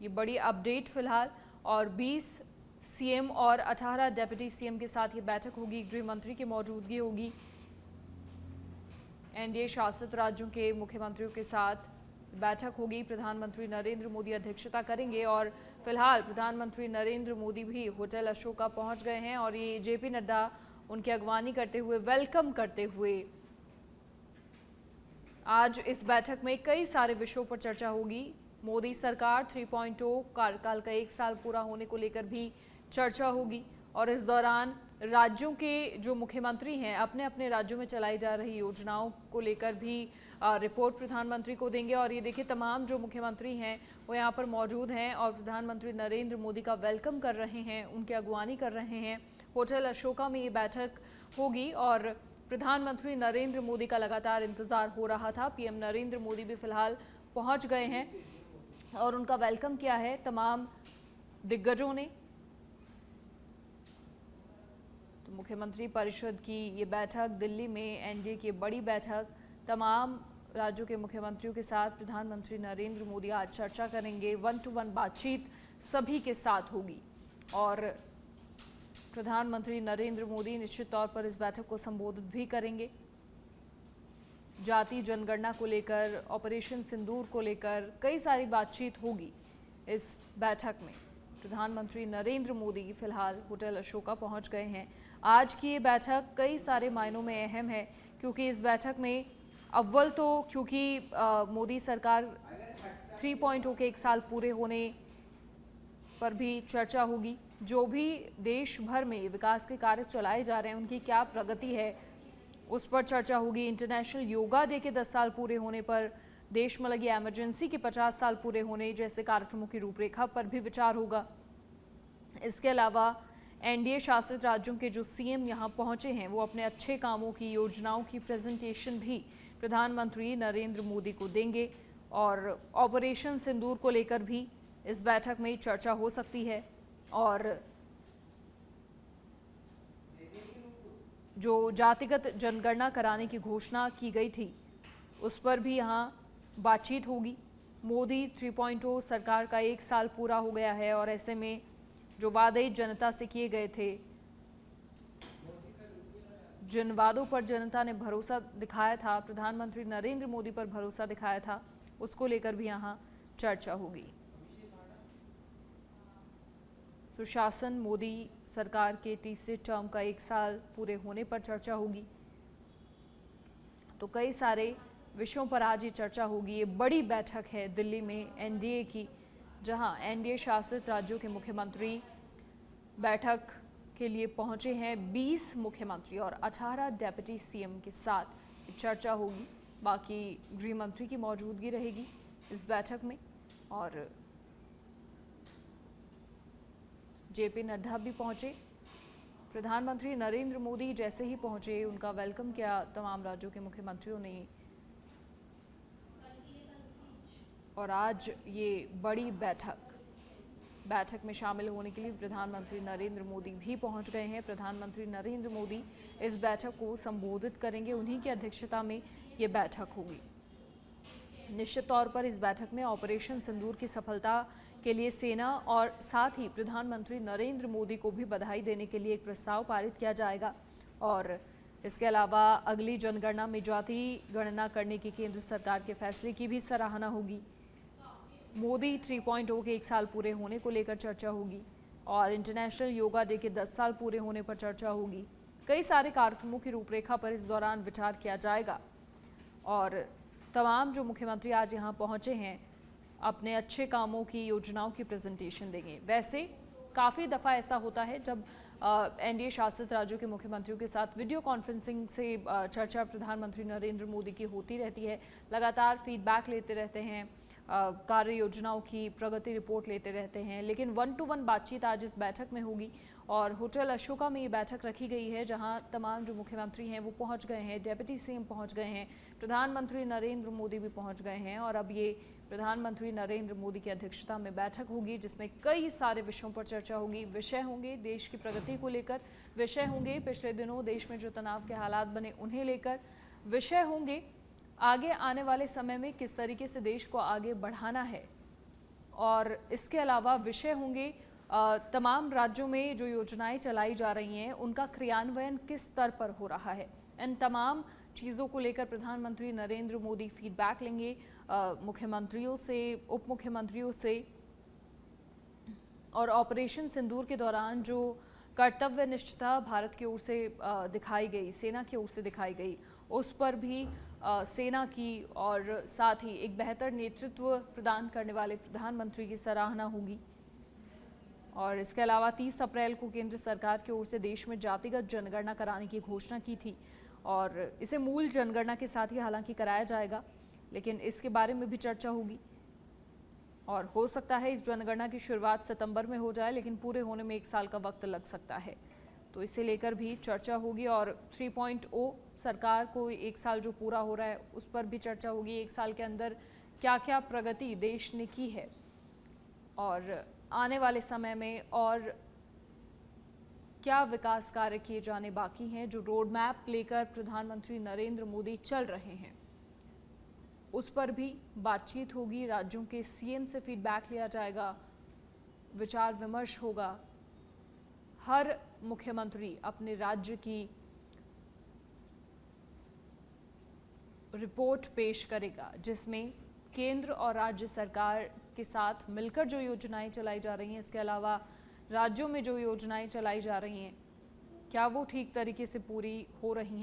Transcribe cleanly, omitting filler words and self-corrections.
ये बड़ी अपडेट फिलहाल। और 20 सीएम और 18 डेप्यूटी सीएम के साथ ये बैठक होगी। गृह मंत्री की मौजूदगी होगी। एनडीए शासित राज्यों के मुख्यमंत्रियों के साथ बैठक होगी। प्रधानमंत्री नरेंद्र मोदी अध्यक्षता करेंगे और फिलहाल प्रधानमंत्री नरेंद्र मोदी भी होटल अशोका पहुंच गए हैं और ये जेपी नड्डा उनकी अगवानी करते हुए, वेलकम करते हुए आज इस बैठक में कई सारे विषयों पर चर्चा होगी। मोदी सरकार 3.0 कार्यकाल का 1 साल पूरा होने को लेकर भी चर्चा होगी और इस दौरान राज्यों के जो मुख्यमंत्री हैं अपने अपने राज्यों में चलाई जा रही योजनाओं को लेकर भी रिपोर्ट प्रधानमंत्री को देंगे। और ये देखिए, तमाम जो मुख्यमंत्री हैं वो यहाँ पर मौजूद हैं और प्रधानमंत्री नरेंद्र मोदी का वेलकम कर रहे हैं, उनकी अगवानी कर रहे हैं। होटल अशोका में ये बैठक होगी और प्रधानमंत्री नरेंद्र मोदी का लगातार इंतजार हो रहा था। पीएम नरेंद्र मोदी भी फिलहाल पहुंच गए हैं और उनका वेलकम किया है तमाम दिग्गजों ने। तो मुख्यमंत्री परिषद की ये बैठक दिल्ली में, एनडीए की बड़ी बैठक, तमाम राज्यों के मुख्यमंत्रियों के साथ प्रधानमंत्री नरेंद्र मोदी आज चर्चा करेंगे। 1-to-1 बातचीत सभी के साथ होगी और प्रधानमंत्री नरेंद्र मोदी निश्चित तौर पर इस बैठक को संबोधित भी करेंगे। जाति जनगणना को लेकर, ऑपरेशन सिंदूर को लेकर कई सारी बातचीत होगी इस बैठक में। प्रधानमंत्री नरेंद्र मोदी फिलहाल होटल अशोका पहुंच गए हैं। आज की ये बैठक कई सारे मायनों में अहम है क्योंकि इस बैठक में अव्वल तो क्योंकि मोदी सरकार 3.0 के 1 साल पूरे होने पर भी चर्चा होगी। जो भी देश भर में विकास के कार्य चलाए जा रहे हैं उनकी क्या प्रगति है उस पर चर्चा होगी। इंटरनेशनल योगा डे के 10 साल पूरे होने पर, देश में लगी इमरजेंसी के 50 साल पूरे होने जैसे कार्यक्रमों की रूपरेखा पर भी विचार होगा। इसके अलावा एनडीए शासित राज्यों के जो सीएम यहाँ पहुंचे हैं वो अपने अच्छे कामों की, योजनाओं की प्रेजेंटेशन भी प्रधानमंत्री नरेंद्र मोदी को देंगे और ऑपरेशन सिंदूर को लेकर भी इस बैठक में चर्चा हो सकती है। और जो जातिगत जनगणना कराने की घोषणा की गई थी उस पर भी यहाँ बातचीत होगी। मोदी 3.0 सरकार का 1 साल पूरा हो गया है और ऐसे में जो वादे जनता से किए गए थे, जिन वादों पर जनता ने भरोसा दिखाया था, प्रधानमंत्री नरेंद्र मोदी पर भरोसा दिखाया था, उसको लेकर भी यहाँ चर्चा होगी। सुशासन मोदी सरकार के तीसरे टर्म का 1 साल पूरे होने पर चर्चा होगी। तो कई सारे विषयों पर आज ये चर्चा होगी। ये बड़ी बैठक है दिल्ली में एनडीए की, जहां एनडीए शासित राज्यों के मुख्यमंत्री बैठक के लिए पहुंचे हैं। 20 मुख्यमंत्री और 18 डेप्यूटी सीएम के साथ चर्चा होगी। बाकी गृह मंत्री की मौजूदगी रहेगी इस बैठक में और जेपी नड्डा भी पहुंचे। प्रधानमंत्री नरेंद्र मोदी जैसे ही पहुंचे उनका वेलकम किया तमाम राज्यों के मुख्यमंत्रियों ने। और आज ये बड़ी बैठक में शामिल होने के लिए प्रधानमंत्री नरेंद्र मोदी भी पहुंच गए हैं। प्रधानमंत्री नरेंद्र मोदी इस बैठक को संबोधित करेंगे, उन्हीं की अध्यक्षता में ये बैठक होगी। निश्चित तौर पर इस बैठक में ऑपरेशन सिंदूर की सफलता के लिए सेना और साथ ही प्रधानमंत्री नरेंद्र मोदी को भी बधाई देने के लिए एक प्रस्ताव पारित किया जाएगा। और इसके अलावा अगली जनगणना में जाति गणना करने की केंद्र सरकार के फैसले की भी सराहना होगी। मोदी 3.0 के 1 साल पूरे होने को लेकर चर्चा होगी और इंटरनेशनल योगा डे के 10 साल पूरे होने पर चर्चा होगी। कई सारे कार्यक्रमों की रूपरेखा पर इस दौरान विचार किया जाएगा और तमाम जो मुख्यमंत्री आज यहाँ पहुँचे हैं अपने अच्छे कामों की, योजनाओं की प्रेजेंटेशन देंगे। वैसे काफ़ी दफ़ा ऐसा होता है जब एनडीए शासित राज्यों के मुख्यमंत्रियों के साथ वीडियो कॉन्फ्रेंसिंग से चर्चा प्रधानमंत्री नरेंद्र मोदी की होती रहती है। लगातार फीडबैक लेते रहते हैं, कार्य योजनाओं की प्रगति रिपोर्ट लेते रहते हैं। लेकिन 1-to-1 बातचीत आज इस बैठक में होगी और होटल अशोका में ये बैठक रखी गई है जहां तमाम जो मुख्यमंत्री हैं वो पहुंच गए हैं, डेप्यूटी सीएम पहुंच गए हैं, प्रधानमंत्री नरेंद्र मोदी भी पहुंच गए हैं और अब ये प्रधानमंत्री नरेंद्र मोदी की अध्यक्षता में बैठक होगी जिसमें कई सारे विषयों पर चर्चा होगी। विषय होंगे देश की प्रगति को लेकर, विषय होंगे पिछले दिनों देश में जो तनाव के हालात बने उन्हें लेकर, विषय होंगे आगे आने वाले समय में किस तरीके से देश को आगे बढ़ाना है और इसके अलावा विषय होंगे तमाम राज्यों में जो योजनाएं चलाई जा रही हैं उनका क्रियान्वयन किस स्तर पर हो रहा है। इन तमाम चीज़ों को लेकर प्रधानमंत्री नरेंद्र मोदी फीडबैक लेंगे मुख्यमंत्रियों से, उप मुख्यमंत्रियों से। और ऑपरेशन सिंदूर के दौरान जो कर्तव्य निष्ठता भारत की ओर से दिखाई गई, सेना की ओर से दिखाई गई, उस पर भी सेना की और साथ ही एक बेहतर नेतृत्व प्रदान करने वाले प्रधानमंत्री की सराहना होगी। और इसके अलावा 30 अप्रैल को केंद्र सरकार की ओर से देश में जातिगत जनगणना कराने की घोषणा की थी और इसे मूल जनगणना के साथ ही हालांकि कराया जाएगा, लेकिन इसके बारे में भी चर्चा होगी। और हो सकता है इस जनगणना की शुरुआत सितंबर में हो जाए, लेकिन पूरे होने में 1 साल का वक्त लग सकता है, तो इसे लेकर भी चर्चा होगी। और 3.0 सरकार को 1 साल जो पूरा हो रहा है उस पर भी चर्चा होगी। 1 साल के अंदर क्या क्या प्रगति देश ने की है और आने वाले समय में और क्या विकास कार्य किए जाने बाकी हैं, जो रोड मैप लेकर प्रधानमंत्री नरेंद्र मोदी चल रहे हैं, उस पर भी बातचीत होगी। राज्यों के सीएम से फीडबैक लिया जाएगा, विचार विमर्श होगा। हर मुख्यमंत्री अपने राज्य की रिपोर्ट पेश करेगा, जिसमें केंद्र और राज्य सरकार के साथ मिलकर जो योजनाएं चलाई जा रही हैं, इसके अलावा राज्यों में जो योजनाएं चलाई जा रही हैं, क्या वो ठीक तरीके से पूरी हो रही हैं।